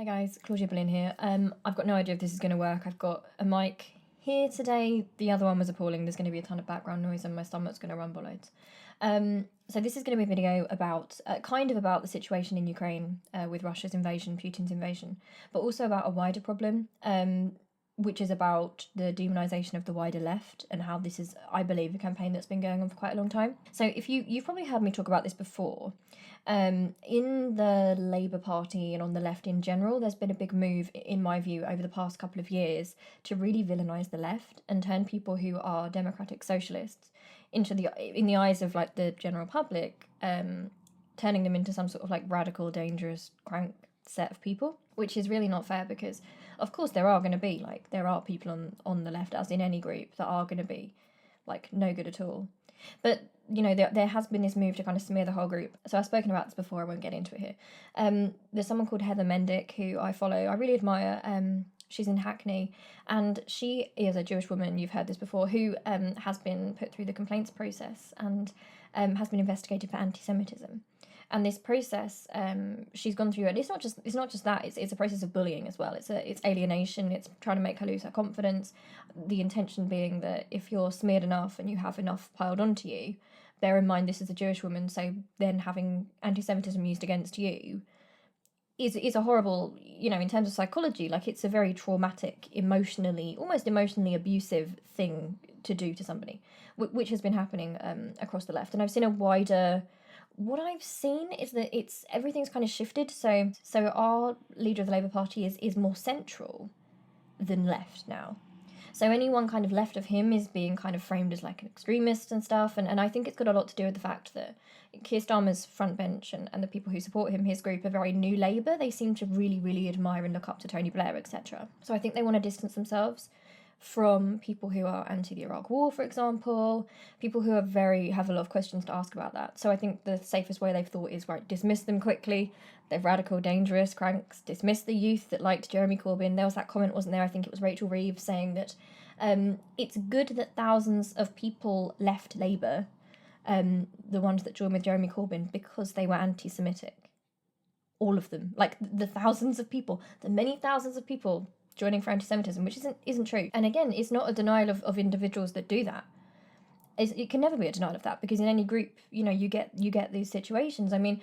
Hi guys, Claudia, Boleyn here. I've got no idea if this is going to work. I've got a mic here today. The other one was appalling. There's going to be a ton of background noise and my stomach's going to rumble loads. So this is going to be a video about, about the situation in Ukraine with Russia's invasion, Putin's invasion, but also about a wider problem, which is about the demonisation of the wider left and how this is, I believe, a campaign that's been going on for quite a long time. So if you've probably heard me talk about this before. In the Labour Party and on the left in general, there's been a big move, in my view, over the past couple of years to really villainise the left and turn people who are democratic socialists into in the eyes of like the general public, turning them into some sort of like radical, dangerous, crank set of people, which is really not fair because, of course, there are going to be there are people on the left, as in any group, that are going to be like no good at all. But, you know, there has been this move to kind of smear the whole group. So I've spoken about this before, I won't get into it here. There's someone called Heather Mendick who I follow, I really admire. She's in Hackney, and she is a Jewish woman, you've heard this before, who has been put through the complaints process and has been investigated for anti-Semitism. And this process, she's gone through, and it's not just that. It's a process of bullying as well. It's alienation. It's trying to make her lose her confidence. The intention being that if you're smeared enough and you have enough piled onto you, bear in mind this is a Jewish woman, so then having anti-Semitism used against you is a horrible, you know, in terms of psychology, like it's a very traumatic, almost emotionally abusive thing to do to somebody, which has been happening across the left. And I've seen a wider. What I've seen is that everything's kind of shifted. So our leader of the Labour Party is more central than left now. So anyone kind of left of him is being kind of framed as like an extremist and stuff. And I think it's got a lot to do with the fact that Keir Starmer's front bench and the people who support him, his group, are very new Labour. They seem to really, really admire and look up to Tony Blair, etc. So I think they want to distance themselves from people who are anti the Iraq War, for example, people who have a lot of questions to ask about that. So I think the safest way they've thought is, right, dismiss them quickly. They're radical, dangerous cranks. Dismiss the youth that liked Jeremy Corbyn. There was that comment, wasn't there? I think it was Rachel Reeves saying that it's good that thousands of people left Labour, the ones that joined with Jeremy Corbyn, because they were anti-Semitic. All of them. Like the thousands of people, the many thousands of people joining for anti-Semitism, which isn't true. And again, it's not a denial of individuals that do that. It can never be a denial of that, because in any group, you know, you get these situations. I mean,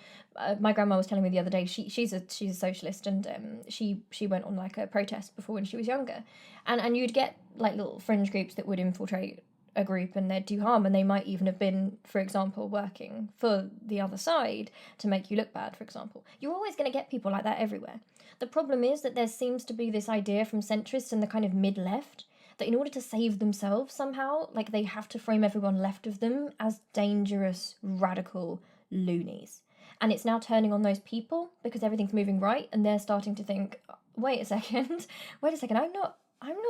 my grandma was telling me the other day, she's a socialist, and she went on like a protest before when she was younger, and you'd get like little fringe groups that would infiltrate a group and they'd do harm, and they might even have been, for example, working for the other side to make you look bad, for example. You're always going to get people like that everywhere. The problem is that there seems to be this idea from centrists and the kind of mid-left that in order to save themselves somehow, like they have to frame everyone left of them as dangerous, radical loonies. And it's now turning on those people because everything's moving right, and they're starting to think, wait a second, I'm not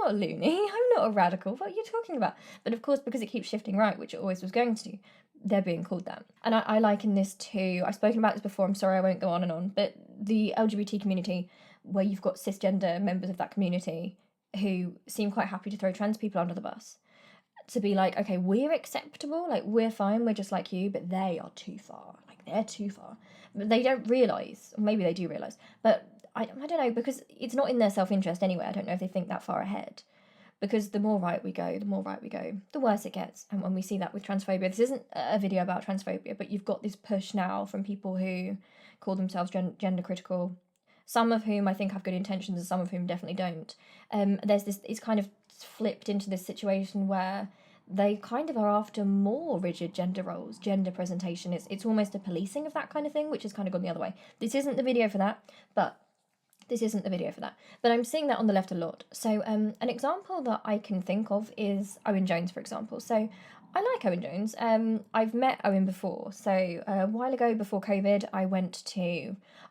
a loony, I'm not a radical, what are you talking about? But of course, because it keeps shifting right, which it always was going to, they're being called that. And I liken this to, I've spoken about this before, I'm sorry I won't go on and on, but the LGBT community, where you've got cisgender members of that community who seem quite happy to throw trans people under the bus, to be like, okay, we're acceptable, like we're fine, we're just like you, but they are too far, like they're too far. But they don't realise, or maybe they do realise, but I don't know, because it's not in their self-interest anyway. I don't know if they think that far ahead, because the more right we go, the worse it gets. And when we see that with transphobia, this isn't a video about transphobia, but you've got this push now from people who call themselves gender critical, some of whom I think have good intentions and some of whom definitely don't. There's this, it's kind of flipped into this situation where they kind of are after more rigid gender roles, gender presentation. It's almost a policing of that kind of thing, which has kind of gone the other way. This isn't the video for that, but I'm seeing that on the left a lot. So an example that I can think of is Owen Jones, for example. So I like Owen Jones. I've met Owen before. So a while ago, before COVID, I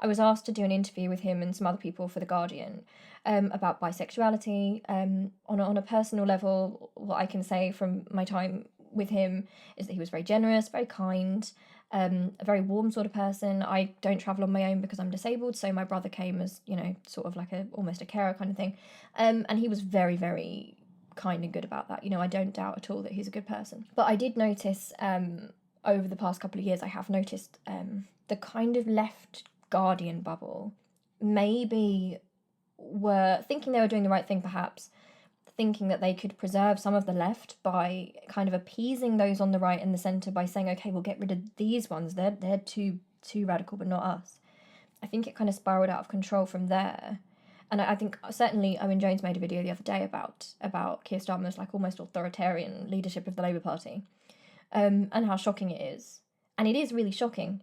was asked to do an interview with him and some other people for The Guardian about bisexuality. On a personal level, what I can say from my time with him is that he was very generous, very kind, a very warm sort of person. I don't travel on my own because I'm disabled, so my brother came as, you know, sort of like almost a carer kind of thing. And he was very, very kind and good about that. You know, I don't doubt at all that he's a good person. But I did notice over the past couple of years, I have noticed the kind of left Guardian bubble maybe were thinking they were doing the right thing, perhaps, thinking that they could preserve some of the left by kind of appeasing those on the right and the centre by saying, okay, we'll get rid of these ones, they're too radical, but not us. I think it kind of spiralled out of control from there. And I think certainly Owen Jones made a video the other day about Keir Starmer's like almost authoritarian leadership of the Labour Party, and how shocking it is. And it is really shocking.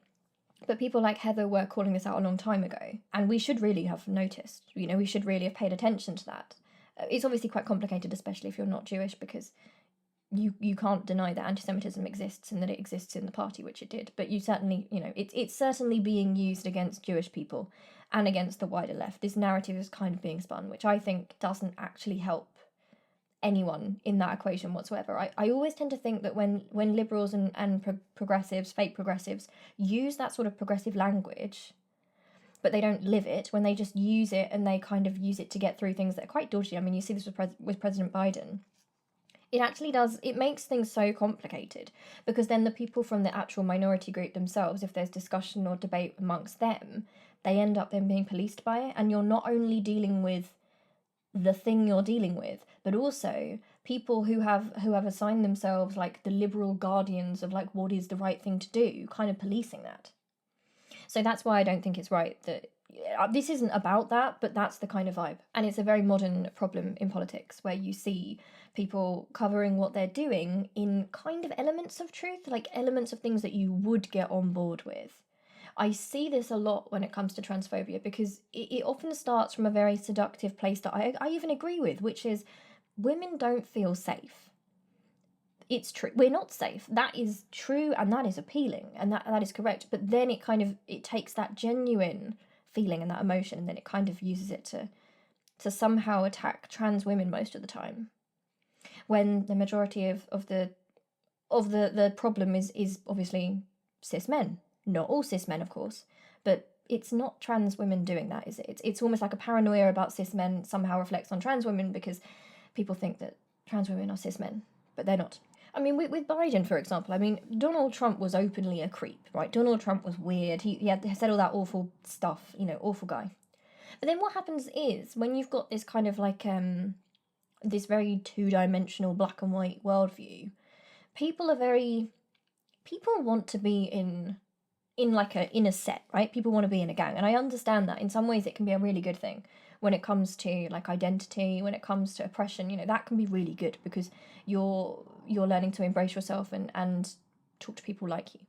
But people like Heather were calling this out a long time ago, and we should really have noticed, you know, we should really have paid attention to that. It's obviously quite complicated, especially if you're not Jewish, because you can't deny that anti-Semitism exists and that it exists in the party, which it did. But you certainly, you know, it's certainly being used against Jewish people and against the wider left. This narrative is kind of being spun, which I think doesn't actually help anyone in that equation whatsoever. I always tend to think that when liberals and progressives, fake progressives, use that sort of progressive language, but they don't live it, when they just use it and they kind of use it to get through things that are quite dodgy. I mean, you see this with President Biden. It actually does, it makes things so complicated, because then the people from the actual minority group themselves, if there's discussion or debate amongst them, they end up then being policed by it, and you're not only dealing with the thing you're dealing with, but also people who have assigned themselves like the liberal guardians of like what is the right thing to do, kind of policing that. So that's why I don't think it's right that this isn't about that, but that's the kind of vibe. And it's a very modern problem in politics, where you see people covering what they're doing in kind of elements of truth, like elements of things that you would get on board with. I see this a lot when it comes to transphobia, because it often starts from a very seductive place that I even agree with, which is women don't feel safe. It's true. We're not safe. That is true, and that is appealing, and that is correct. But then it takes that genuine feeling and that emotion, and then it kind of uses it to somehow attack trans women most of the time, when the majority of the problem is obviously cis men. Not all cis men, of course, but it's not trans women doing that, is it? It's almost like a paranoia about cis men somehow reflects on trans women, because people think that trans women are cis men, but they're not. I mean, with Biden, for example, I mean, Donald Trump was openly a creep, right? Donald Trump was weird. He had said all that awful stuff, you know, awful guy. But then what happens is, when you've got this kind of like, this very two-dimensional black and white worldview, people want to be in a set, right? People want to be in a gang, and I understand that. In some ways it can be a really good thing when it comes to like identity, when it comes to oppression, you know, that can be really good, because you're learning to embrace yourself and talk to people like you.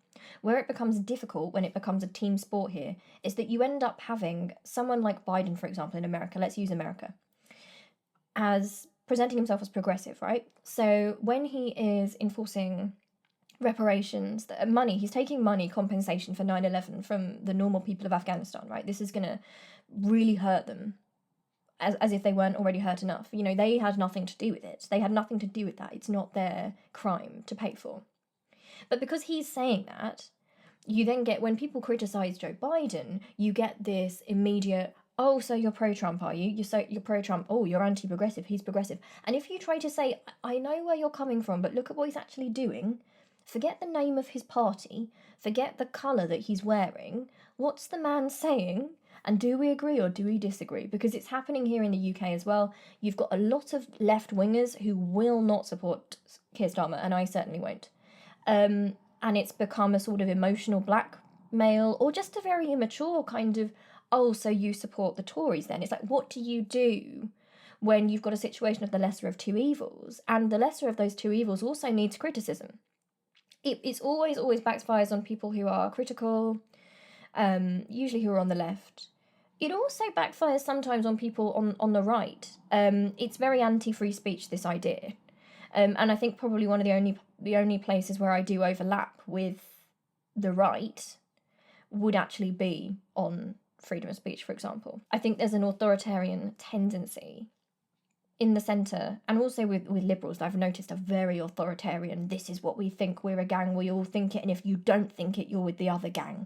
Where it becomes difficult, when it becomes a team sport here, is that you end up having someone like Biden, for example, in America, let's use America, as presenting himself as progressive, right? So when he is enforcing reparations, money, he's taking money, compensation for 9/11 from the normal people of Afghanistan, right? This is going to really hurt them, as if they weren't already hurt enough. You know, they had nothing to do with it. They had nothing to do with that. It's not their crime to pay for. But because he's saying that, you then get, when people criticise Joe Biden, you get this immediate, oh, so you're pro-Trump, are you? You're pro-Trump. Oh, you're anti-progressive. He's progressive. And if you try to say, I know where you're coming from, but look at what he's actually doing, forget the name of his party, forget the colour that he's wearing, what's the man saying? And do we agree or do we disagree? Because it's happening here in the UK as well. You've got a lot of left-wingers who will not support Keir Starmer, and I certainly won't. And it's become a sort of emotional blackmail, or just a very immature kind of, oh, so you support the Tories then? It's like, what do you do when you've got a situation of the lesser of two evils? And the lesser of those two evils also needs criticism. It's always backfires on people who are critical, usually who are on the left. It also backfires sometimes on people on the right. It's very anti-free speech, this idea. And I think probably one of the only places where I do overlap with the right would actually be on freedom of speech, for example. I think there's an authoritarian tendency in the centre, and also with liberals, I've noticed a very authoritarian, this is what we think, we're a gang, we all think it, and if you don't think it, you're with the other gang.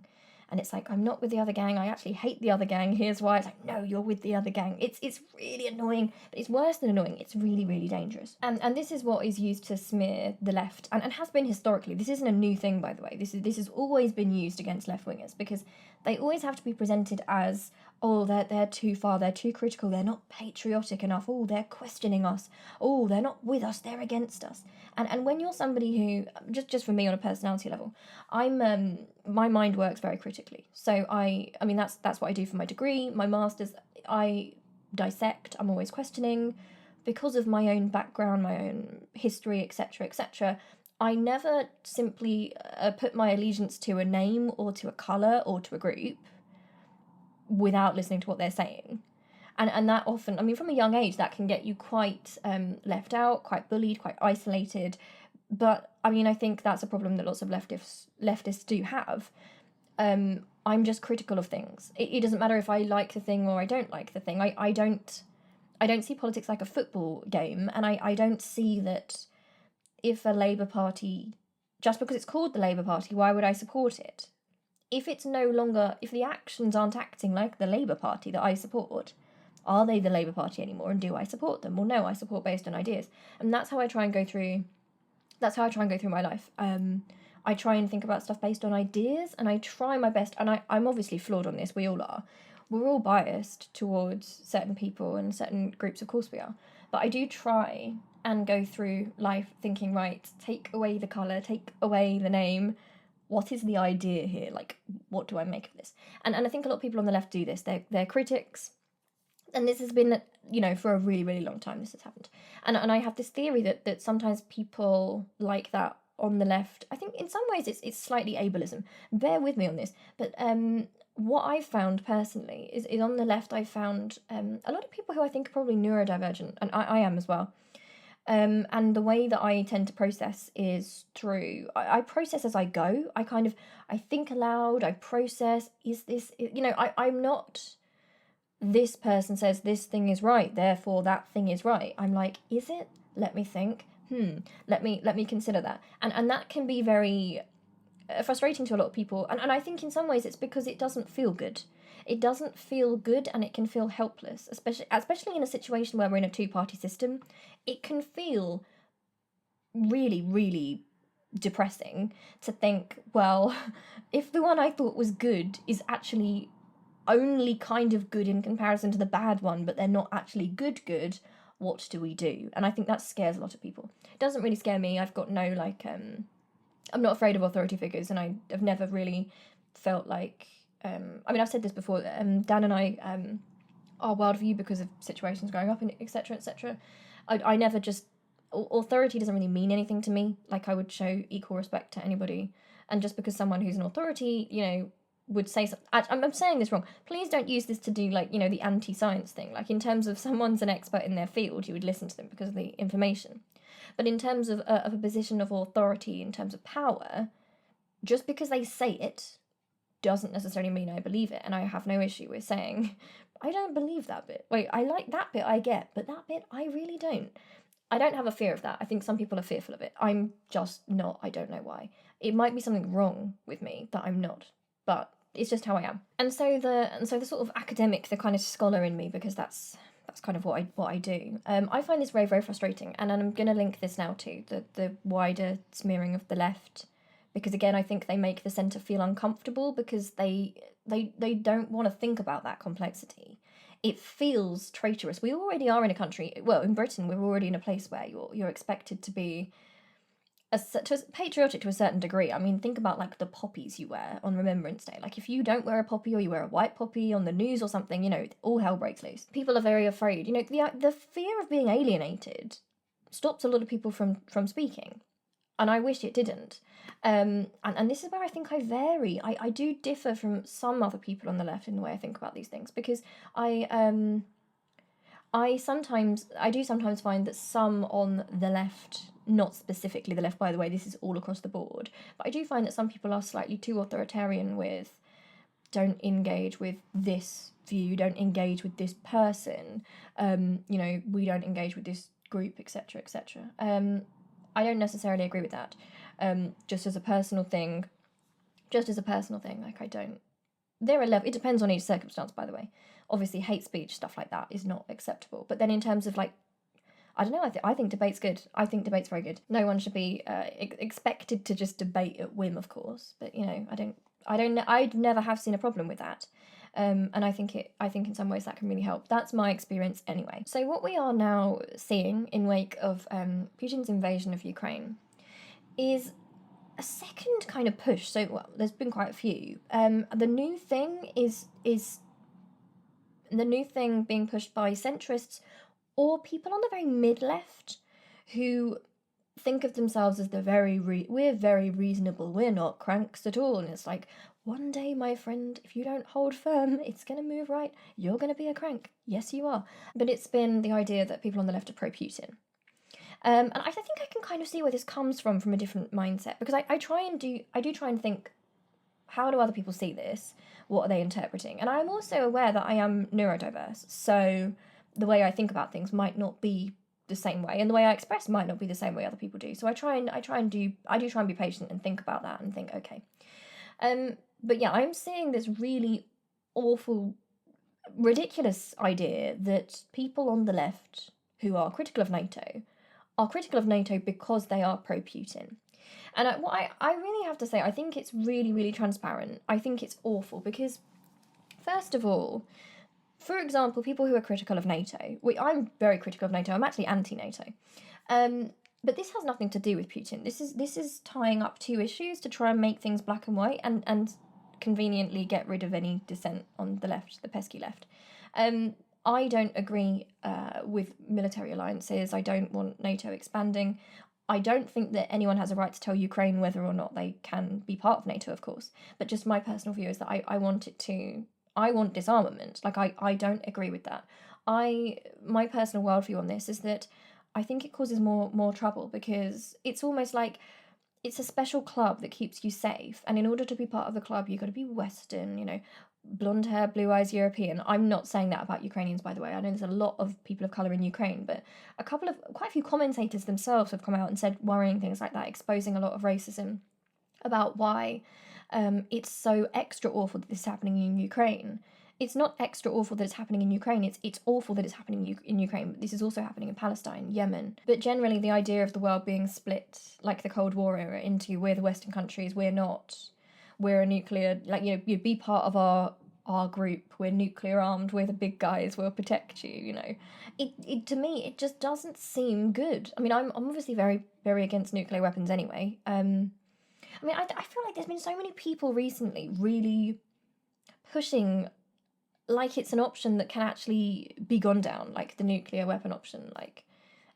And it's like, I'm not with the other gang, I actually hate the other gang, here's why. It's like, no, you're with the other gang. It's really annoying, but it's worse than annoying, it's really, really dangerous. And this is what is used to smear the left, and has been historically. This isn't a new thing, by the way. This has always been used against left-wingers, because they always have to be presented as, oh, they're too far, they're too critical, they're not patriotic enough, oh, they're questioning us, oh, they're not with us, they're against us. And when you're somebody who, just for me on a personality level, I'm my mind works very critically. So I mean that's what I do for my degree, my master's. I dissect, I'm always questioning, because of my own background, my own history, etc., etc. I never simply put my allegiance to a name or to a colour or to a group without listening to what they're saying. And that often, I mean, from a young age, that can get you quite left out, quite bullied, quite isolated. But, I mean, I think that's a problem that lots of leftists do have. I'm just critical of things. It doesn't matter if I like the thing or I don't like the thing. I don't see politics like a football game, and I don't see that if a Labour Party, just because it's called the Labour Party, why would I support it? If it's no longer, if the actions aren't acting like the Labour Party that I support, are they the Labour Party anymore, and do I support them? Well, no, I support based on ideas. And that's how I try and go through my life. I try and think about stuff based on ideas, and I try my best, and I'm obviously flawed on this, we all are. We're all biased towards certain people and certain groups, of course we are. But I do try and go through life thinking, right, take away the colour, take away the name, what is the idea here? Like, what do I make of this? And I think a lot of people on the left do this. They're critics, and this has been, for a really, really long time this has happened. And I have this theory that sometimes people like that on the left, I think in some ways it's slightly ableism. Bear with me on this. But what I've found personally is on the left, I've found a lot of people who I think are probably neurodivergent, and I am as well. And the way that I tend to process is through, I process as I go. I think aloud, I process, I'm not, this person says this thing is right, therefore that thing is right. I'm like, is it? Let me think. Let me consider that. And that can be very frustrating to a lot of people. And I think in some ways it's because it doesn't feel good. It doesn't feel good, and it can feel helpless, especially in a situation where we're in a two-party system. It can feel really, really depressing to think, well, if the one I thought was good is actually only kind of good in comparison to the bad one, but they're not actually good, what do we do? And I think that scares a lot of people. It doesn't really scare me. I've got no, I'm not afraid of authority figures, and I've never really felt like, I've said this before, Dan and I, our worldview, because of situations growing up, and etc., etc., I never just, authority doesn't really mean anything to me. Like, I would show equal respect to anybody, and just because someone who's an authority, would say something, I'm saying this wrong, please don't use this to do, the anti-science thing. Like, in terms of someone's an expert in their field, you would listen to them because of the information. But in terms of a position of authority, in terms of power, just because they say it doesn't necessarily mean I believe it. And I have no issue with saying, I don't believe that bit. Wait, I like that bit, I get, but that bit, I really don't. I don't have a fear of that. I think some people are fearful of it. I'm just not. I don't know why. It might be something wrong with me that I'm not, but it's just how I am. And so the sort of academic, the kind of scholar in me, because that's kind of what I do. I find this very, very frustrating, and I'm going to link this now to the wider smearing of the left, because again, I think they make the centre feel uncomfortable because they don't want to think about that complexity. It feels traitorous. We already are in a country, well, in Britain, we're already in a place where you're expected to be patriotic to a certain degree. I mean, think about the poppies you wear on Remembrance Day. Like, if you don't wear a poppy, or you wear a white poppy on the news or something, all hell breaks loose. People are very afraid. The fear of being alienated stops a lot of people from speaking, and I wish it didn't. And this is where I think I vary. I do differ from some other people on the left in the way I think about these things, because I do sometimes find that some on the left, not specifically the left, by the way, this is all across the board, but I do find that some people are slightly too authoritarian with, don't engage with this view, don't engage with this person, we don't engage with this group, etc., etc. I don't necessarily agree with that. Just as a personal thing, like, I don't, there are levels, it depends on each circumstance, by the way. Obviously, hate speech, stuff like that is not acceptable. But then in terms of, I don't know, I think debate's good. I think debate's very good. No one should be expected to just debate at whim, of course. But, I'd never have seen a problem with that. And I think in some ways that can really help. That's my experience anyway. So what we are now seeing in wake of Putin's invasion of Ukraine is a second kind of push. So there's been quite a few. The new thing is the new thing being pushed by centrists or people on the very mid-left who think of themselves as we're very reasonable, we're not cranks at all. And it's like, one day, my friend, if you don't hold firm, it's going to move right. You're going to be a crank. Yes, you are. But it's been the idea that people on the left are pro-Putin. And I think I can kind of see where this comes from a different mindset, because I do try and think, how do other people see this? What are they interpreting? And I'm also aware that I am neurodiverse, so the way I think about things might not be the same way, and the way I express might not be the same way other people do. So I do try and be patient and think about that and think, okay. But yeah, I'm seeing this really awful, ridiculous idea that people on the left who are critical of NATO are critical of NATO because they are pro-Putin. And I really have to say, I think it's really, really transparent. I think it's awful because, first of all, for example, people who are critical of NATO, I'm very critical of NATO, I'm actually anti-NATO. But this has nothing to do with Putin. This is tying up two issues to try and make things black and white and conveniently get rid of any dissent on the left, the pesky left. I don't agree with military alliances. I don't want NATO expanding. I don't think that anyone has a right to tell Ukraine whether or not they can be part of NATO, of course. But just my personal view is that I want disarmament. Like, I don't agree with that. My personal worldview on this is that I think it causes more trouble, because it's almost like it's a special club that keeps you safe. And in order to be part of the club, you've got to be Western, blonde hair, blue eyes, European. I'm not saying that about Ukrainians, by the way. I know there's a lot of people of colour in Ukraine, but quite a few commentators themselves have come out and said worrying things like that, exposing a lot of racism about why it's so extra awful that this is happening in Ukraine. It's not extra awful that it's happening in Ukraine, it's awful that it's happening in Ukraine, but this is also happening in Palestine, Yemen. But generally the idea of the world being split, like the Cold War era, into we're the Western countries, we're not, we're a nuclear, you'd be part of our group, we're nuclear armed, we're the big guys, we'll protect you, It to me, it just doesn't seem good. I mean, I'm obviously very, very against nuclear weapons anyway. I feel like there's been so many people recently really pushing like it's an option that can actually be gone down, like the nuclear weapon option, like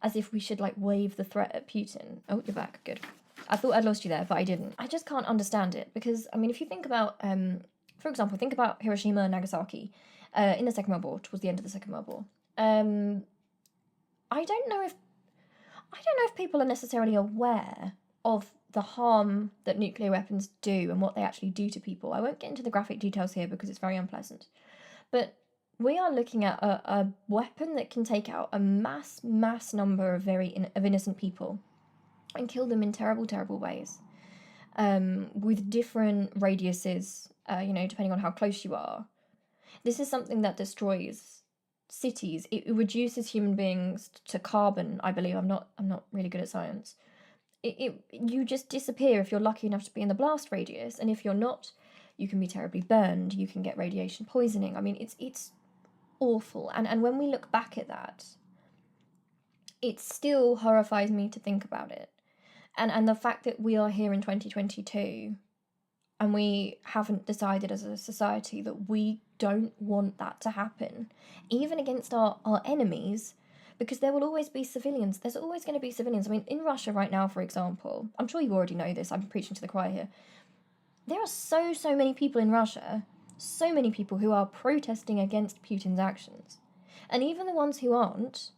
as if we should wave the threat at Putin. Oh, you're back, good. I thought I'd lost you there, but I didn't. I just can't understand it, because I mean, if you think about for example, think about Hiroshima and Nagasaki in the Second World War, towards the end of the Second World War. I don't know if people are necessarily aware of the harm that nuclear weapons do and what they actually do to people. I won't get into the graphic details here because it's very unpleasant. But we are looking at a weapon that can take out a mass number of innocent people and kill them in terrible, terrible ways, with different radiuses, depending on how close you are. This is something that destroys cities. It reduces human beings to carbon, I believe. I'm not really good at science. You just disappear if you're lucky enough to be in the blast radius, and if you're not, you can be terribly burned, you can get radiation poisoning. I mean, it's awful. And when we look back at that, it still horrifies me to think about it. And the fact that we are here in 2022 and we haven't decided as a society that we don't want that to happen, even against our enemies, because there will always be civilians. There's always going to be civilians. I mean, in Russia right now, for example, I'm sure you already know this, I'm preaching to the choir here. There are so many people in Russia, so many people who are protesting against Putin's actions. And even the ones who aren't,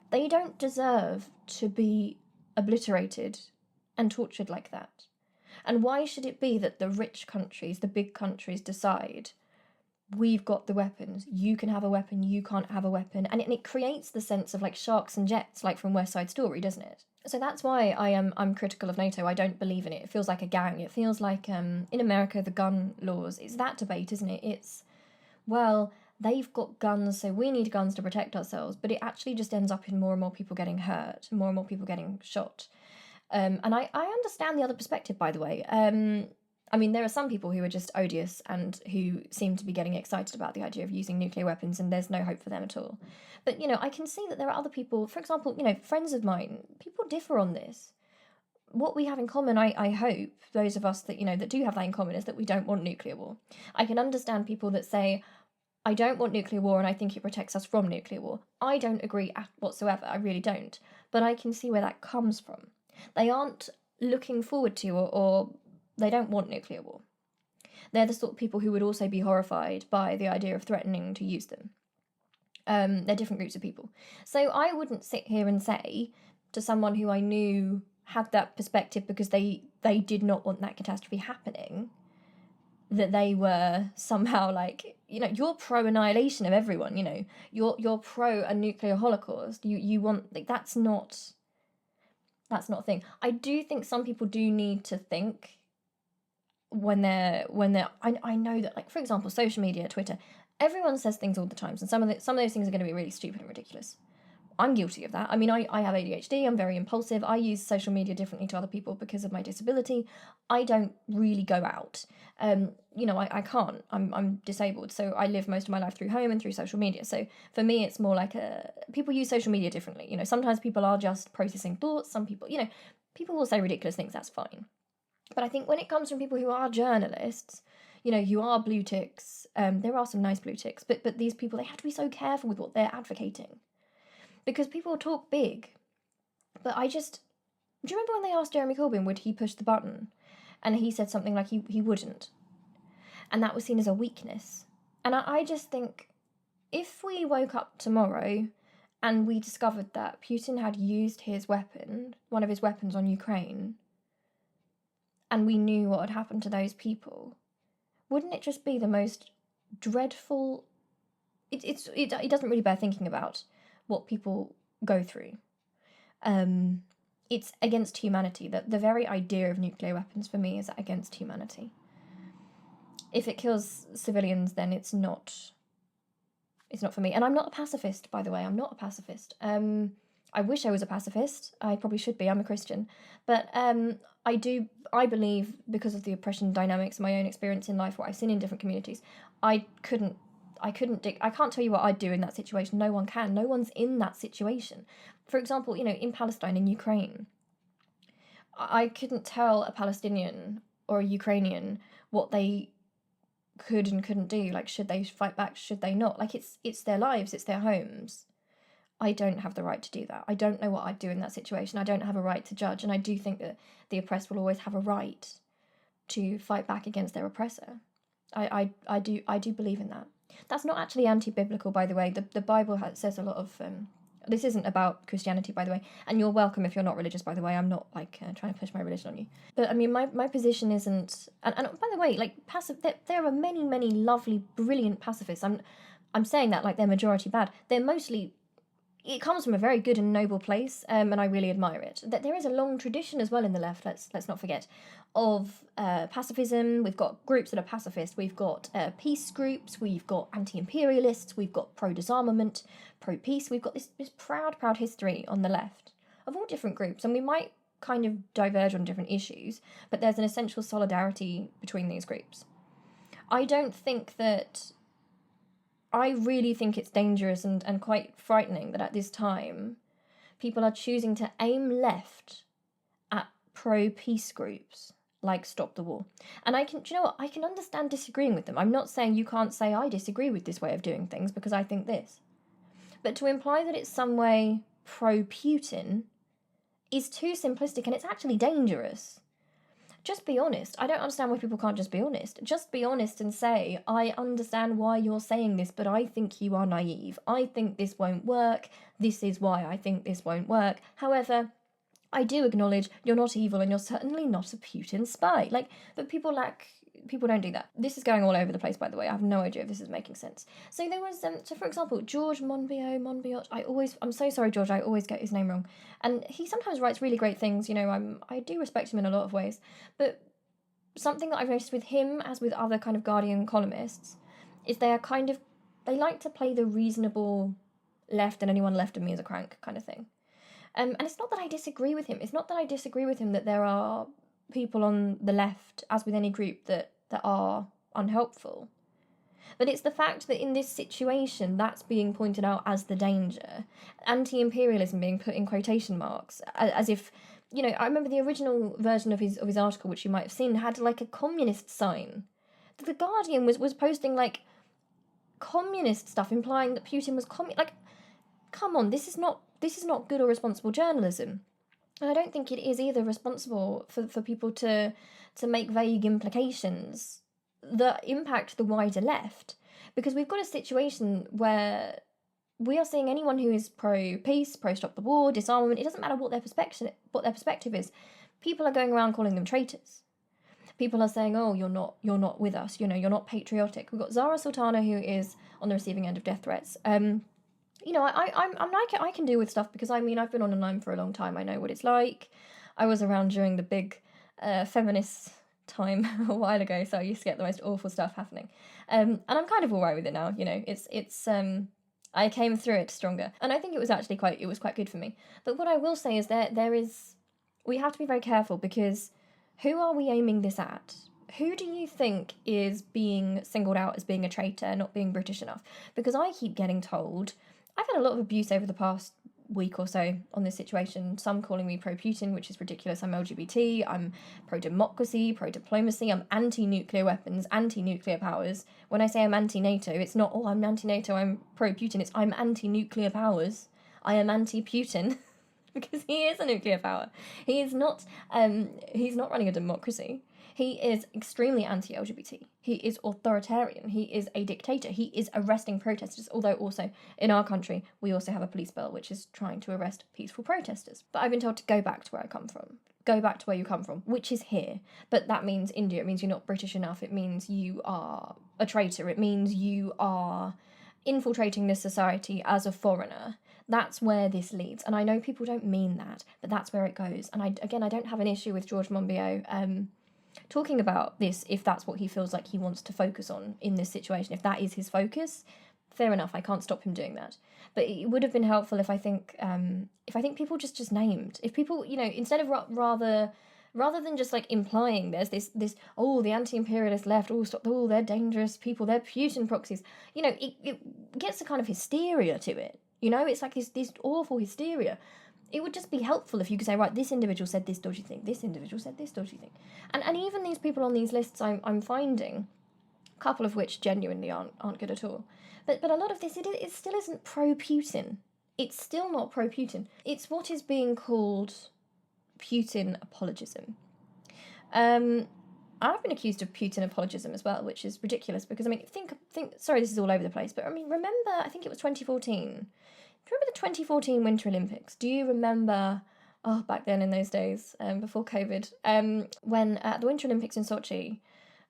they don't deserve to be obliterated and tortured like that. And why should it be that the rich countries, the big countries, decide, we've got the weapons, you can have a weapon, you can't have a weapon, and it creates the sense of sharks and jets, like from West Side Story, doesn't it? So that's why I'm critical of NATO. I don't believe in it. It feels like a gang. It feels like in America the gun laws. It's that debate, isn't it? It's, well, they've got guns, so we need guns to protect ourselves. But it actually just ends up in more and more people getting hurt, more and more people getting shot. And I understand the other perspective, by the way. I mean, there are some people who are just odious and who seem to be getting excited about the idea of using nuclear weapons, and there's no hope for them at all. But, I can see that there are other people, for example, friends of mine, people differ on this. What we have in common, I hope, those of us that, that do have that in common, is that we don't want nuclear war. I can understand people that say, I don't want nuclear war and I think it protects us from nuclear war. I don't agree whatsoever, I really don't. But I can see where that comes from. They aren't looking forward to or they don't want nuclear war. They're the sort of people who would also be horrified by the idea of threatening to use them. They're different groups of people. So I wouldn't sit here and say to someone who I knew had that perspective because they did not want that catastrophe happening, that they were somehow like, you're pro-annihilation of everyone, you're pro a nuclear holocaust. You want, like, that's not a thing. I do think some people do need to think when they're I know that, like, for example, social media, Twitter, everyone says things all the time, and some of those things are going to be really stupid and ridiculous. I'm guilty of that. I mean, I have ADHD, I'm very impulsive, I use social media differently to other people because of my disability. I don't really go out. I can't. I'm disabled, so I live most of my life through home and through social media. So for me, it's more like people use social media differently. Sometimes people are just processing thoughts, some people, people will say ridiculous things, that's fine. But I think when it comes from people who are journalists, who are blue ticks, there are some nice blue ticks, but these people, they have to be so careful with what they're advocating. Because people talk big. But do you remember when they asked Jeremy Corbyn, would he push the button? And he said something like he wouldn't. And that was seen as a weakness. And I just think, if we woke up tomorrow and we discovered that Putin had used his weapon, one of his weapons on Ukraine, and we knew what had happened to those people, wouldn't it just be the most dreadful... It doesn't really bear thinking about what people go through. It's against humanity. The very idea of nuclear weapons for me is against humanity. If it kills civilians, then it's not for me. And I'm not a pacifist, by the way. I'm not a pacifist. I wish I was a pacifist. I probably should be. I'm a Christian. But I believe, because of the oppression dynamics, my own experience in life, what I've seen in different communities, I can't tell you what I'd do in that situation. No one can. No one's in that situation. For example, in Palestine, in Ukraine, I couldn't tell a Palestinian or a Ukrainian what they could and couldn't do. Like, should they fight back? Should they not? Like, it's their lives, it's their homes. I don't have the right to do that. I don't know what I'd do in that situation. I don't have a right to judge, and I do think that the oppressed will always have a right to fight back against their oppressor. I do believe in that. That's not actually anti-biblical, by the way. The Bible says a lot of... this isn't about Christianity, by the way, and you're welcome if you're not religious, by the way. I'm not, trying to push my religion on you. But, I mean, my position isn't... And by the way, there are many, many lovely, brilliant pacifists. I'm saying that like they're majority bad. They're mostly... It comes from a very good and noble place, and I really admire it. That there is a long tradition as well in the left, let's not forget, of pacifism. We've got groups that are pacifist, we've got peace groups, we've got anti-imperialists, we've got pro-disarmament, pro-peace. We've got this proud history on the left of all different groups, and we might kind of diverge on different issues, but there's an essential solidarity between these groups. I really think it's dangerous and quite frightening that at this time, people are choosing to aim left at pro-peace groups like Stop the War. And I can understand disagreeing with them. I'm not saying you can't say I disagree with this way of doing things because I think this. But to imply that it's some way pro-Putin is too simplistic, and it's actually dangerous. Just be honest. I don't understand why people can't just be honest. Just be honest and say, I understand why you're saying this, but I think you are naive. I think this won't work. This is why I think this won't work. However, I do acknowledge you're not evil and you're certainly not a Putin spy. But people don't do that. This is going all over the place, by the way. I have no idea if this is making sense. So there was, for example, George Monbiot. I'm so sorry, George, I always get his name wrong. And he sometimes writes really great things, I do respect him in a lot of ways. But something that I've noticed with him, as with other kind of Guardian columnists, is they like to play the reasonable left and anyone left of me is a crank kind of thing. And it's not that I disagree with him. It's not that I disagree with him that there are people on the left, as with any group, that are unhelpful. But it's the fact that in this situation, that's being pointed out as the danger. Anti-imperialism being put in quotation marks, as if, you know, I remember the original version of his article, which you might have seen, had like a communist sign. The Guardian was posting like communist stuff, implying that Putin was like, come on, this is not good or responsible journalism. And I don't think it is either responsible for people to make vague implications that impact the wider left, because we've got a situation where we are seeing anyone who is pro-peace, pro-stop the war, disarmament, it doesn't matter what their perspective is, people are going around calling them traitors. People are saying, oh, you're not with us, you know, you're not patriotic. We've got Zara Sultana, who is on the receiving end of death threats. You know, I can deal with stuff because, I mean, I've been online for a long time. I know what it's like. I was around during the big feminist time a while ago, so I used to get the most awful stuff happening. And I'm kind of all right with it now. You know, it's I came through it stronger, and I think it was actually quite good for me. But what I will say is we have to be very careful, because who are we aiming this at? Who do you think is being singled out as being a traitor, not being British enough? Because I keep getting told, I've had a lot of abuse over the past week or so on this situation. Some calling me pro-Putin, which is ridiculous. I'm LGBT, I'm pro-democracy, pro-diplomacy, I'm anti-nuclear weapons, anti-nuclear powers. When I say I'm anti-NATO, it's not, oh, I'm anti-NATO, I'm pro-Putin, it's I'm anti-nuclear powers. I am anti-Putin because he is a nuclear power. He is not, he's not running a democracy. He is extremely anti-LGBT. He is authoritarian. He is a dictator. He is arresting protesters, although also in our country, we also have a police bill which is trying to arrest peaceful protesters. But I've been told to go back to where I come from. Go back to where you come from, which is here. But that means India. It means you're not British enough. It means you are a traitor. It means you are infiltrating this society as a foreigner. That's where this leads. And I know people don't mean that, but that's where it goes. And I don't have an issue with George Monbiot talking about this if that's what he feels like he wants to focus on in this situation. If that is his focus, fair enough, I can't stop him doing that. But it would have been helpful if I think people just named, if people, you know, instead of rather than just like implying there's this oh, the anti-imperialist left, oh, stop, oh, they're dangerous people, they're Putin proxies, you know, it gets a kind of hysteria to it, you know, it's like this awful hysteria. It would just be helpful if you could say, right, this individual said this dodgy thing, this individual said this dodgy thing. And even these people on these lists, I'm finding, a couple of which genuinely aren't good at all. But a lot of this, it still isn't pro-Putin. It's still not pro-Putin. It's what is being called Putin apologism. I've been accused of Putin apologism as well, which is ridiculous because, I mean, think. Sorry, this is all over the place, but I mean, remember, I think it was 2014. Do you remember the 2014 Winter Olympics? Do you remember, back then in those days, before COVID, when at the Winter Olympics in Sochi,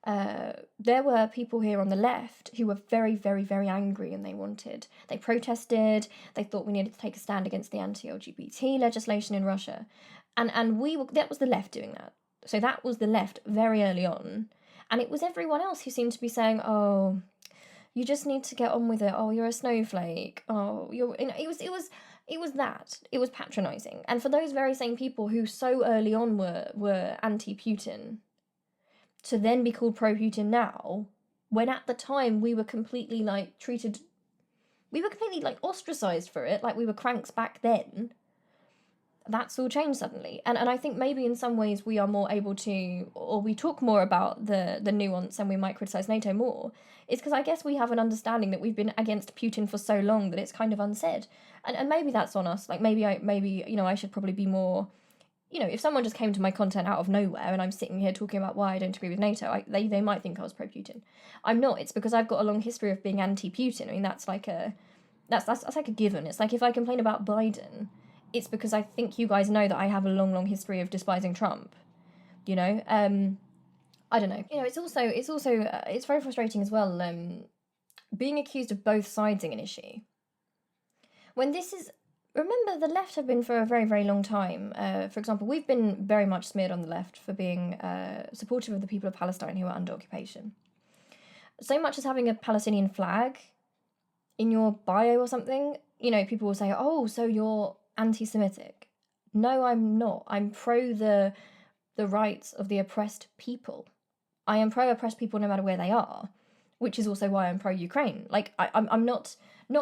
there were people here on the left who were very, very, very angry, and they protested, they thought we needed to take a stand against the anti-LGBT legislation in Russia. And that was the left doing that. So that was the left very early on. And it was everyone else who seemed to be saying, oh, you just need to get on with it. Oh, you're a snowflake. Oh, it was that. It was patronising. And for those very same people who so early on were anti-Putin, to then be called pro-Putin now, when at the time we were completely ostracised for it, like we were cranks back then, that's all changed suddenly. And I think maybe in some ways we are more able to, or we talk more about the nuance and we might criticise NATO more, is because I guess we have an understanding that we've been against Putin for so long that it's kind of unsaid. And maybe that's on us. Like maybe I should probably be more, you know, if someone just came to my content out of nowhere and I'm sitting here talking about why I don't agree with NATO, they might think I was pro-Putin. I'm not. It's because I've got a long history of being anti-Putin. I mean, that's like that's like a given. It's like if I complain about Biden, it's because I think you guys know that I have a long history of despising Trump, you know? I don't know. You know, it's also it's very frustrating as well, being accused of both siding an issue. When this is, remember, the left have been for a very, very long time. For example, we've been very much smeared on the left for being supportive of the people of Palestine who are under occupation. So much as having a Palestinian flag in your bio or something, you know, people will say, oh, so you're anti-Semitic. No, I'm not. I'm pro the the rights of the oppressed people. I am pro-oppressed people no matter where they are, which is also why I'm pro-Ukraine. Like, I'm not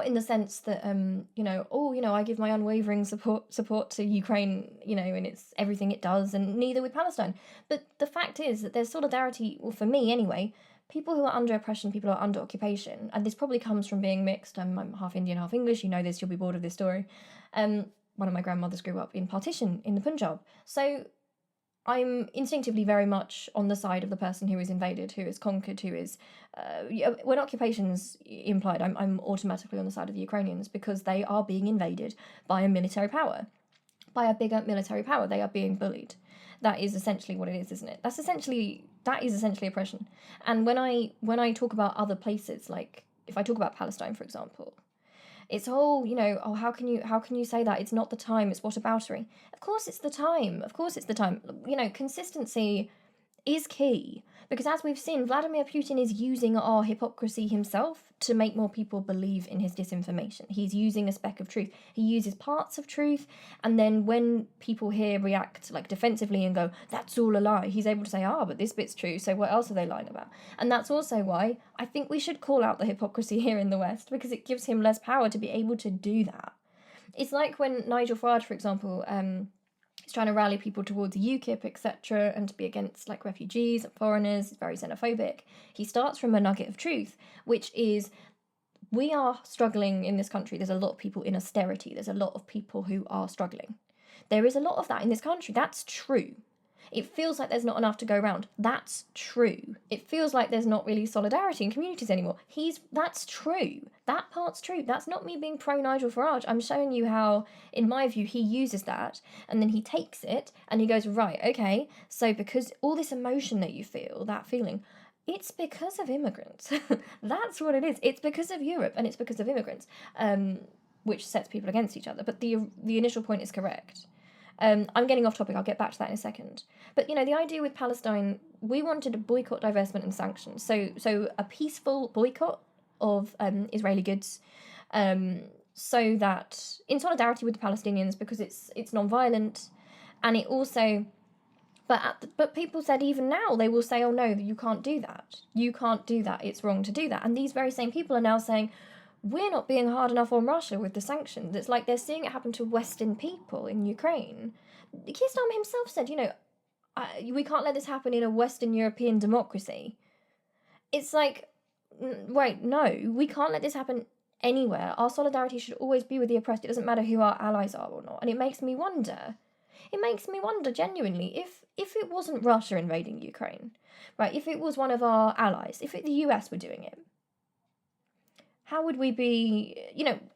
in the sense that, I give my unwavering support to Ukraine, and it's everything it does, and neither with Palestine. But the fact is that there's solidarity, well, for me anyway, people who are under oppression, people who are under occupation, and this probably comes from being mixed. I'm half Indian, half English. You know this, you'll be bored of this story. One of my grandmothers grew up in partition in the Punjab. So I'm instinctively very much on the side of the person who is invaded, who is conquered, who is... when occupation's implied, I'm automatically on the side of the Ukrainians because they are being invaded by a military power. By a bigger military power. They are being bullied. That is essentially what it is, isn't it? That is essentially oppression. And when I talk about other places, like if I talk about Palestine, for example, it's how can you say that? It's not the time, it's whataboutery. Of course it's the time. Consistency is key. Because as we've seen, Vladimir Putin is using our hypocrisy himself to make more people believe in his disinformation. He's using a speck of truth. He uses parts of truth, and then when people here react like defensively and go, that's all a lie, he's able to say, but this bit's true, so what else are they lying about? And that's also why I think we should call out the hypocrisy here in the West, because it gives him less power to be able to do that. It's like when Nigel Farage, for example, he's trying to rally people towards UKIP, etc., and to be against like refugees and foreigners. He's very xenophobic. He starts from a nugget of truth, which is we are struggling in this country. There's a lot of people in austerity. There's a lot of people who are struggling. There is a lot of that in this country. That's true. It feels like there's not enough to go around. That's true. It feels like there's not really solidarity in communities anymore. That's true. That part's true. That's not me being pro Nigel Farage. I'm showing you how, in my view, he uses that and then he takes it and he goes, right, okay, so because all this emotion that you feel, that feeling, it's because of immigrants. That's what it is. It's because of Europe and it's because of immigrants, which sets people against each other. But the initial point is correct. I'm getting off topic, I'll get back to that in a second. But, the idea with Palestine, we wanted a boycott, divestment and sanctions. So a peaceful boycott of Israeli goods, so that, in solidarity with the Palestinians, because it's non-violent, and it also... But people said even now, they will say, oh no, you can't do that. You can't do that, it's wrong to do that. And these very same people are now saying, we're not being hard enough on Russia with the sanctions. It's like they're seeing it happen to Western people in Ukraine. Keir Starmer himself said, we can't let this happen in a Western European democracy. It's like, wait, no, we can't let this happen anywhere. Our solidarity should always be with the oppressed. It doesn't matter who our allies are or not. And it makes me wonder genuinely, if it wasn't Russia invading Ukraine, right, if it was one of our allies, if the US were doing it, how would we be,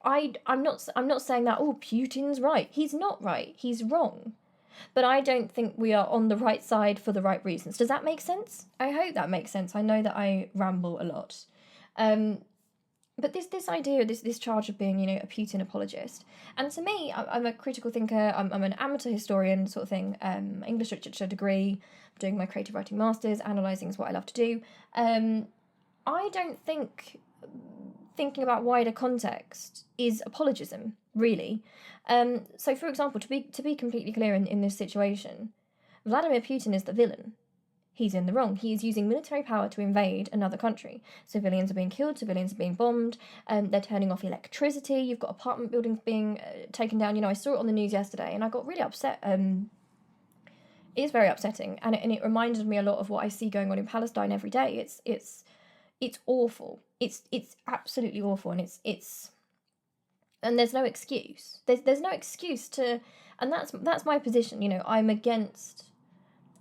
I'm not saying that, Putin's right. He's not right. He's wrong. But I don't think we are on the right side for the right reasons. Does that make sense? I hope that makes sense. I know that I ramble a lot. But this idea, this charge of being, a Putin apologist. And to me, I'm a critical thinker. I'm an amateur historian sort of thing. English literature degree. I'm doing my creative writing masters. Analysing is what I love to do. I don't think... thinking about wider context is apologism, really. So, for example, to be completely clear in this situation, Vladimir Putin is the villain. He's in the wrong. He is using military power to invade another country. Civilians are being killed, civilians are being bombed, they're turning off electricity, you've got apartment buildings being taken down. I saw it on the news yesterday and I got really upset. It is very upsetting, and it reminded me a lot of what I see going on in Palestine every day. It's awful. It's absolutely awful, and and there's no excuse. There's no excuse to, and that's my position.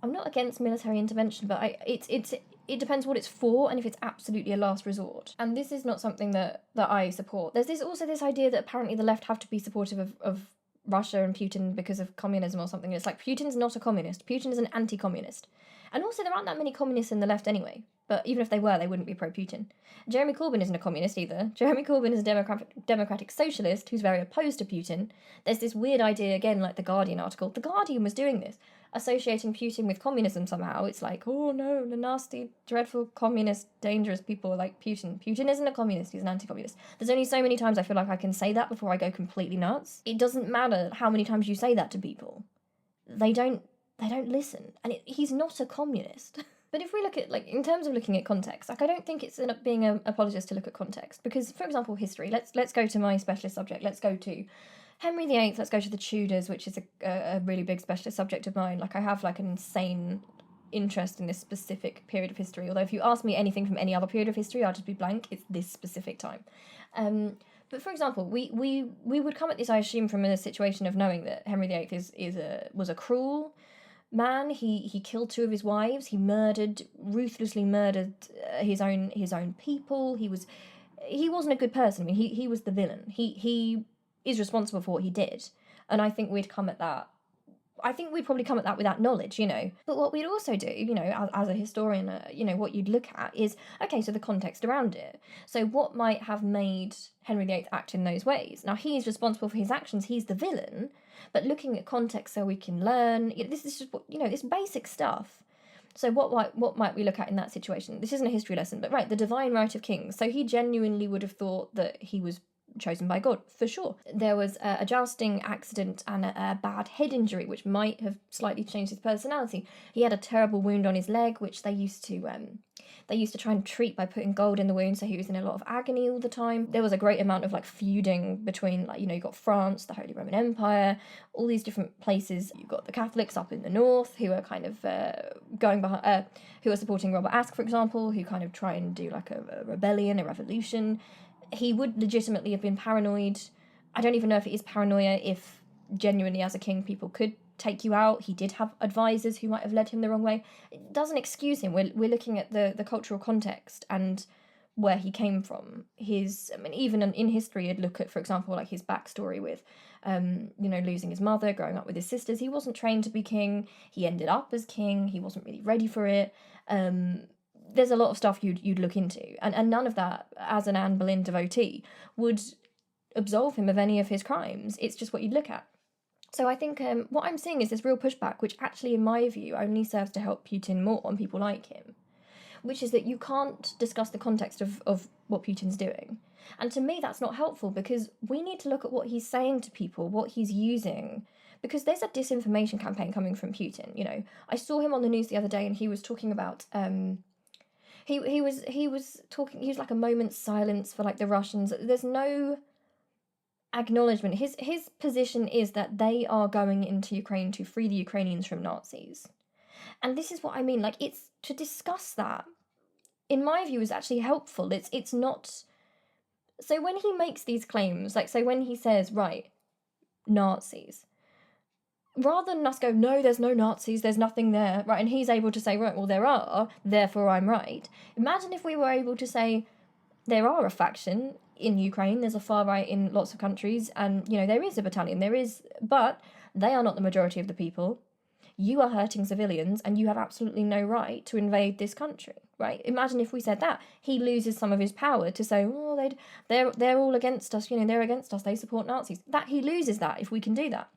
I'm not against military intervention, but it depends what it's for and if it's absolutely a last resort. And this is not something that I support. There's also this idea that apparently the left have to be supportive of Russia and Putin because of communism or something. It's like, Putin's not a communist. Putin is an anti-communist. And also there aren't that many communists in the left anyway. But even if they were, they wouldn't be pro-Putin. Jeremy Corbyn isn't a communist either. Jeremy Corbyn is a democratic socialist who's very opposed to Putin. There's this weird idea, again, like the Guardian article. The Guardian was doing this, associating Putin with communism somehow. It's like, oh no, the nasty, dreadful, communist, dangerous people like Putin. Putin isn't a communist, he's an anti-communist. There's only so many times I feel like I can say that before I go completely nuts. It doesn't matter how many times you say that to people. They don't they don't listen. And he's not a communist. But if we look at, like, in terms of looking at context, like, I don't think it's being an apologist to look at context. Because, for example, history, let's go to my specialist subject. Let's go to Henry VIII, let's go to the Tudors, which is a really big specialist subject of mine. Like, I have, like, an insane interest in this specific period of history. Although if you ask me anything from any other period of history, I'll just be blank. It's this specific time. But for example, we would come at this, I assume, from a situation of knowing that Henry VIII was a cruel man. He killed 2 of his wives. He ruthlessly murdered his own people. He wasn't a good person. I mean, he was the villain. He is responsible for what he did, and I think we'd come at that. I think we'd probably come at that with that knowledge, But what we'd also do, as a historian, what you'd look at is, okay, so the context around it. So what might have made Henry VIII act in those ways? Now, he's responsible for his actions, he's the villain, but looking at context so we can learn, this is just, this basic stuff. So what might we look at in that situation? This isn't a history lesson, but right, the divine right of kings. So he genuinely would have thought that he was chosen by God, for sure. There was a jousting accident and a bad head injury, which might have slightly changed his personality. He had a terrible wound on his leg, which they used to try and treat by putting gold in the wound, so he was in a lot of agony all the time. There was a great amount of, like, feuding between, like, you got France, the Holy Roman Empire, all these different places. You've got the Catholics up in the north who are kind of going behind, who are supporting Robert Aske, for example, who kind of try and do, like, a rebellion, a revolution. He would legitimately have been paranoid. I don't even know if it is paranoia, if genuinely as a king people could take you out. He did have advisors who might have led him the wrong way. It doesn't excuse him. We're looking at the cultural context and where he came from. Even in history, you'd look at, for example, like his backstory with, losing his mother, growing up with his sisters. He wasn't trained to be king. He ended up as king. He wasn't really ready for it. There's a lot of stuff you'd look into, and none of that, as an Anne Boleyn devotee, would absolve him of any of his crimes. It's just what you'd look at. So I think what I'm seeing is this real pushback, which actually, in my view, only serves to help Putin more and people like him, which is that you can't discuss the context of what Putin's doing. And to me, that's not helpful, because we need to look at what he's saying to people, what he's using, because there's a disinformation campaign coming from Putin. I saw him on the news the other day, and he was talking about He was talking. He was like a moment's silence for, like, the Russians. There's no acknowledgement. His position is that they are going into Ukraine to free the Ukrainians from Nazis, and this is what I mean. Like, it's to discuss that, in my view, is actually helpful. It's not. So when he makes these claims, like, so when he says, right, Nazis, rather than us go, no, there's no Nazis, there's nothing there, right, and he's able to say, right, well, there are, therefore I'm right. Imagine if we were able to say, there are a faction in Ukraine, there's a far right in lots of countries, and, there is a battalion, but they are not the majority of the people. You are hurting civilians, and you have absolutely no right to invade this country, right? Imagine if we said that. He loses some of his power to say, oh, they're all against us, they're against us, they support Nazis. That he loses that if we can do that.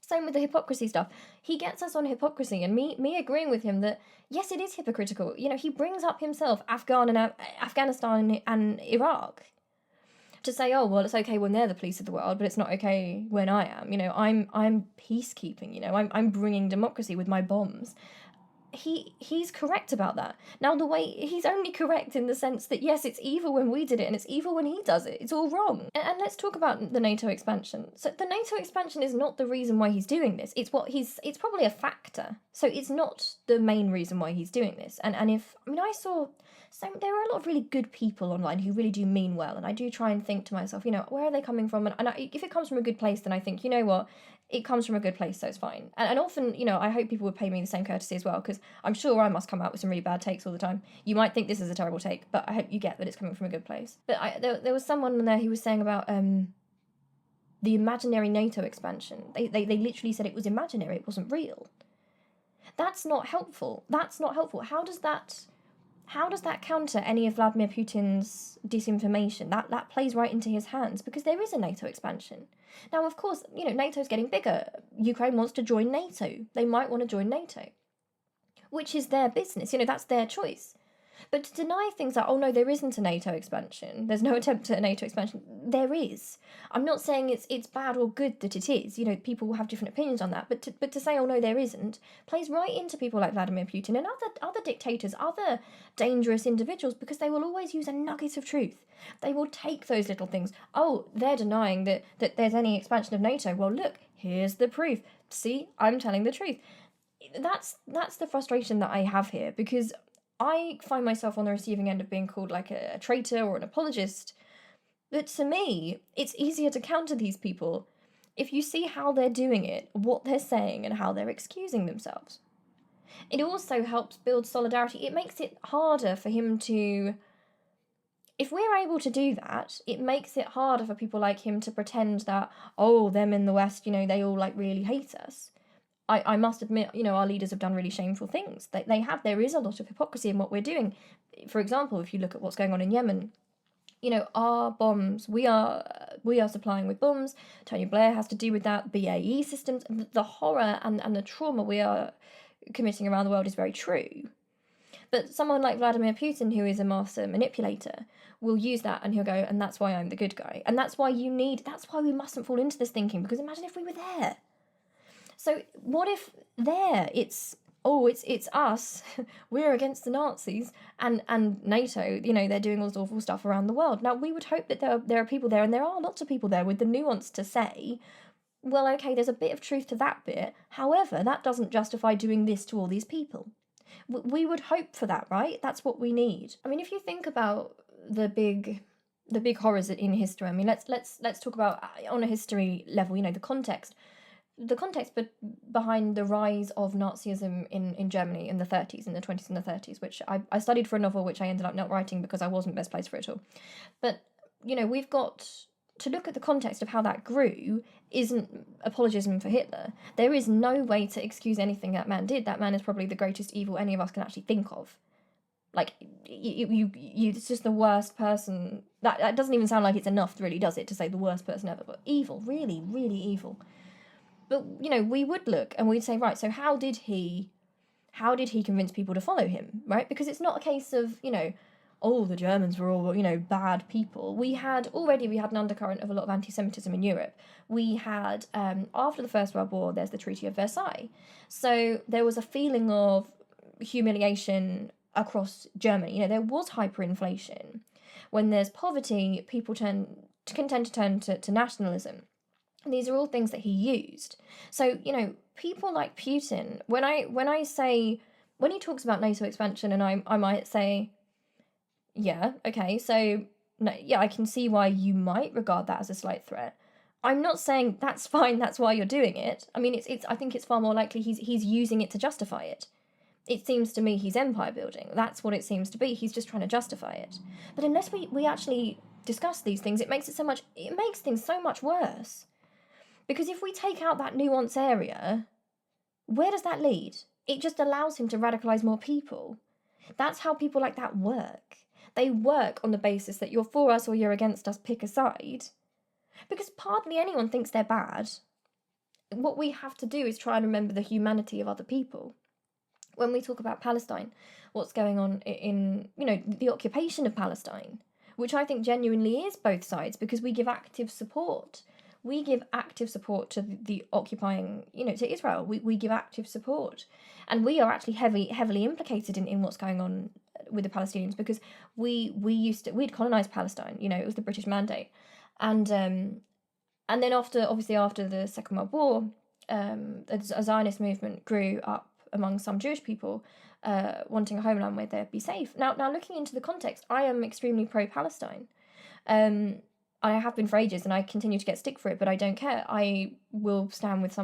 Same with the hypocrisy stuff. He gets us on hypocrisy, and me agreeing with him that, yes, it is hypocritical. He brings up himself, Afghanistan and Iraq, to say, oh, well, it's okay when they're the police of the world, but it's not okay when I am. I'm peacekeeping, I'm bringing democracy with my bombs. He's correct about that. Now, he's only correct in the sense that, yes, it's evil when we did it, and it's evil when he does it. It's all wrong. And let's talk about the NATO expansion. So the NATO expansion is not the reason why he's doing this. It's probably a factor. So it's not the main reason why he's doing this. And I saw, so there are a lot of really good people online who really do mean well, and I do try and think to myself, where are they coming from? And if it comes from a good place, then I think, you know what, it comes from a good place, so it's fine. And often, I hope people would pay me the same courtesy as well, because I'm sure I must come out with some really bad takes all the time. You might think this is a terrible take, but I hope you get that it's coming from a good place. But there was someone there who was saying about the imaginary NATO expansion. They literally said it was imaginary, it wasn't real. That's not helpful. How does that counter any of Vladimir Putin's disinformation? That plays right into his hands, because there is a NATO expansion. Now, of course, NATO's getting bigger. Ukraine wants to join NATO. They might want to join NATO, which is their business. That's their choice. But to deny things like, oh no, there isn't a NATO expansion, there's no attempt at a NATO expansion, there is. I'm not saying it's bad or good that it is. People will have different opinions on that. But to say, oh no, there isn't, plays right into people like Vladimir Putin and other dictators, other dangerous individuals, because they will always use a nugget of truth. They will take those little things. Oh, they're denying that there's any expansion of NATO. Well, look, here's the proof. See, I'm telling the truth. That's the frustration that I have here, because I find myself on the receiving end of being called like a traitor or an apologist. But to me, it's easier to counter these people if you see how they're doing it, what they're saying, and how they're excusing themselves. It also helps build solidarity. It makes it harder for him to... If we're able to do that, it makes it harder for people like him to pretend that, oh, them in the West, they all like really hate us. I must admit, our leaders have done really shameful things. There is a lot of hypocrisy in what we're doing. For example, if you look at what's going on in Yemen, our bombs, we are supplying with bombs. Tony Blair has to do with that. BAE systems, the horror and the trauma we are committing around the world is very true. But someone like Vladimir Putin, who is a master manipulator, will use that and he'll go, and that's why I'm the good guy. And that's why we mustn't fall into this thinking, because imagine if we were there. So what if it's us, we're against the Nazis, and NATO, they're doing all this awful stuff around the world. Now, we would hope that there are people there, and there are lots of people there, with the nuance to say, well, okay, there's a bit of truth to that bit, however, that doesn't justify doing this to all these people. We would hope for that, right? That's what we need. I mean, if you think about the big horrors in history, I mean, let's talk about, on a history level, the context. The context behind the rise of Nazism in Germany in the 30s, in the 20s and the 30s, which I studied for a novel which I ended up not writing because I wasn't best placed for it all. But, we've got to look at the context of how that grew. Isn't apologism for Hitler. There is no way to excuse anything that man did. That man is probably the greatest evil any of us can actually think of. Like, it's just the worst person. That doesn't even sound like it's enough, really, does it, to say the worst person ever? But evil, really, really evil. But, we would look and we'd say, right, so how did he convince people to follow him, right? Because it's not a case of, oh, the Germans were all, bad people. We had an undercurrent of a lot of anti-Semitism in Europe. We had, after the First World War, there's the Treaty of Versailles. So there was a feeling of humiliation across Germany. There was hyperinflation. When there's poverty, people can tend to turn to nationalism. These are all things that he used. So, people like Putin, when he talks about NATO expansion, and I might say, yeah, okay, so, no, yeah, I can see why you might regard that as a slight threat. I'm not saying that's fine, that's why you're doing it. I mean, I think it's far more likely he's using it to justify it. It seems to me he's empire building. That's what it seems to be. He's just trying to justify it. But unless we actually discuss these things, it makes things so much worse. Because if we take out that nuance area, where does that lead? It just allows him to radicalise more people. That's how people like that work. They work on the basis that you're for us or you're against us, pick a side. Because hardly anyone thinks they're bad. What we have to do is try and remember the humanity of other people. When we talk about Palestine, what's going on in the occupation of Palestine, which I think genuinely is both sides, because we give active support. We give active support to the occupying, to Israel. We give active support. And we are actually heavily implicated in what's going on with the Palestinians, because we'd colonised Palestine. It was the British mandate. And then after the Second World War, a Zionist movement grew up among some Jewish people wanting a homeland where they'd be safe. Now looking into the context, I am extremely pro-Palestine. I have been for ages, and I continue to get stick for it, but I don't care. I will stand with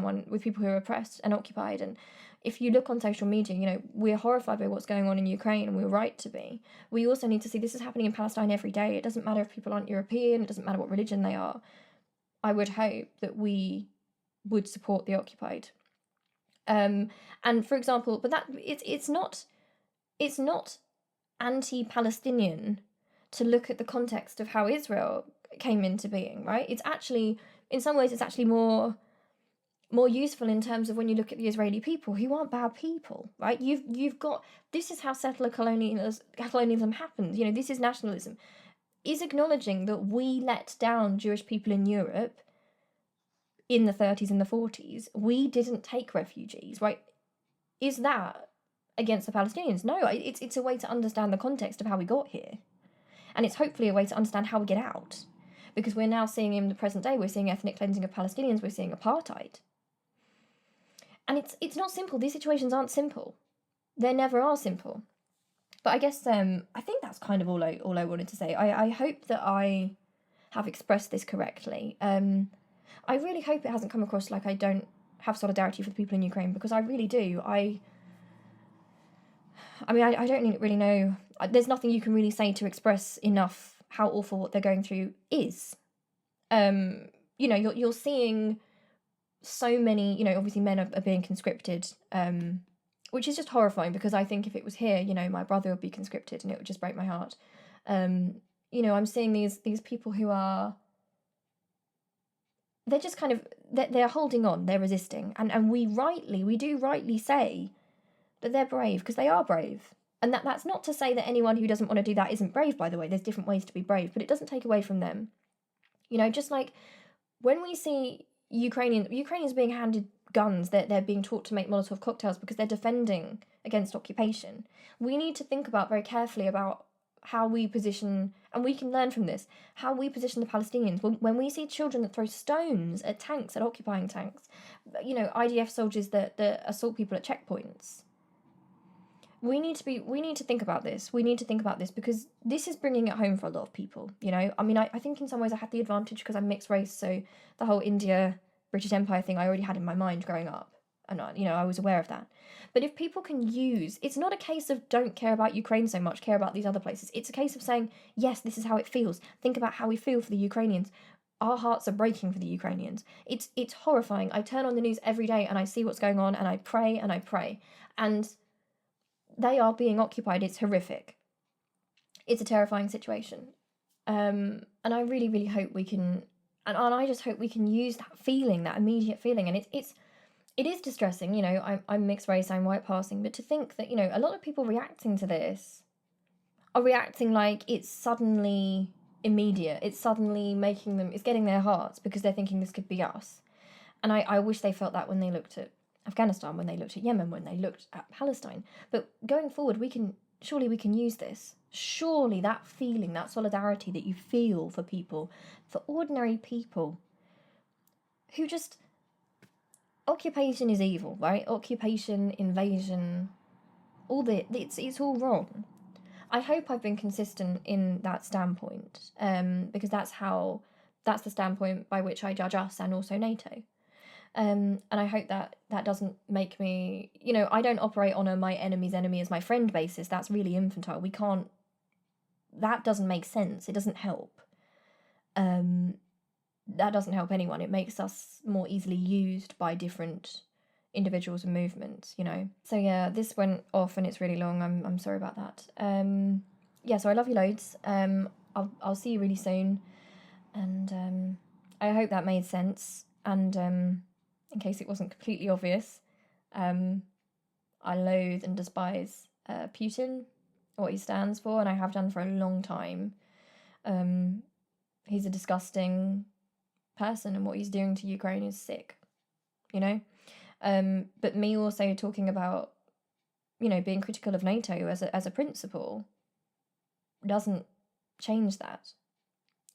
people who are oppressed and occupied. And if you look on social media, we're horrified by what's going on in Ukraine, and we're right to be. We also need to see this is happening in Palestine every day. It doesn't matter if people aren't European. It doesn't matter what religion they are. I would hope that we would support the occupied. And for example, but that it's not anti-Palestinian to look at the context of how Israel came into being, right? It's actually, in some ways, it's actually more more useful in terms of when you look at the Israeli people, who aren't bad people, right? You've got, this is how settler colonialism happens. You know, this is nationalism. Is acknowledging that we let down Jewish people in Europe in the 30s and the 40s. We didn't take refugees, right? Is that against the Palestinians? No, it's a way to understand the context of how we got here. And it's hopefully a way to understand how we get out. Because we're now seeing in the present day, we're seeing ethnic cleansing of Palestinians, we're seeing apartheid. And it's not simple. These situations aren't simple. They never are simple. But I guess I think that's kind of all I wanted to say. I hope that I have expressed this correctly. I really hope it hasn't come across like I don't have solidarity for the people in Ukraine, because I really do. I mean, I don't really know. There's nothing you can really say to express enough how awful what they're going through is. You know, you're seeing so many, you know, obviously men are being conscripted, which is just horrifying, because I think if it was here, you know, my brother would be conscripted and it would just break my heart. You know, I'm seeing these people who are, they're just kind of, they're holding on, they're resisting. And we do rightly say that they're brave, because they are brave. And that's not to say that anyone who doesn't want to do that isn't brave, by the way. There's different ways to be brave, but it doesn't take away from them. You know, just like when we see Ukrainians being handed guns, they're being taught to make Molotov cocktails because they're defending against occupation. We need to think about very carefully about how we position, and we can learn from this, how we position the Palestinians. When we see children that throw stones at tanks, at occupying tanks, you know, IDF soldiers that assault people at checkpoints. We need to think about this. We need to think about this, because this is bringing it home for a lot of people, you know. I mean, I think in some ways I had the advantage because I'm mixed race, so the whole India, British Empire thing I already had in my mind growing up. And, you know, I was aware of that. But if people can use, it's not a case of don't care about Ukraine so much, care about these other places. It's a case of saying, yes, this is how it feels. Think about how we feel for the Ukrainians. Our hearts are breaking for the Ukrainians. It's horrifying. I turn on the news every day and I see what's going on, and I pray and I pray. And they are being occupied. It's horrific. It's a terrifying situation. And I really, really hope we can, and I just hope we can use that feeling, that immediate feeling. And it is distressing, you know. I'm mixed race, I'm white passing, but to think that, you know, a lot of people reacting to this are reacting like it's suddenly immediate. It's suddenly making them, it's getting their hearts, because they're thinking this could be us. And I wish they felt that when they looked at Afghanistan, when they looked at Yemen, when they looked at Palestine. But going forward, surely we can use this. Surely that feeling, that solidarity that you feel for people, for ordinary people who just, occupation is evil, right? Occupation, invasion, it's all wrong. I hope I've been consistent in that standpoint, because that's the standpoint by which I judge us and also NATO. And I hope that doesn't make me, you know, I don't operate on a my enemy's enemy is my friend basis. That's really infantile. That doesn't make sense. It doesn't help. That doesn't help anyone. It makes us more easily used by different individuals and movements, you know. So yeah, this went off and it's really long. I'm sorry about that. Yeah, so I love you loads. I'll see you really soon. And I hope that made sense. And in case it wasn't completely obvious, I loathe and despise Putin, what he stands for, and I have done for a long time. He's a disgusting person, and what he's doing to Ukraine is sick, you know. But me also talking about, you know, being critical of NATO as a principle doesn't change that.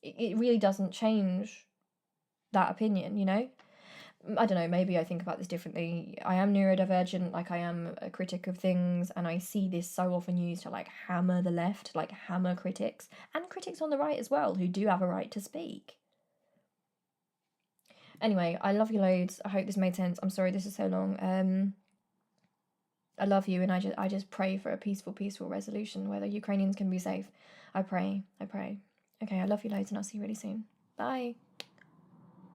It really doesn't change that opinion, you know. I don't know, maybe I think about this differently. I am neurodivergent, like I am a critic of things, and I see this so often used to like hammer the left, like hammer critics, and critics on the right as well, who do have a right to speak. Anyway, I love you loads. I hope this made sense. I'm sorry this is so long. I love you, and I just pray for a peaceful resolution where the Ukrainians can be safe. I pray. Okay, I love you loads, and I'll see you really soon. Bye.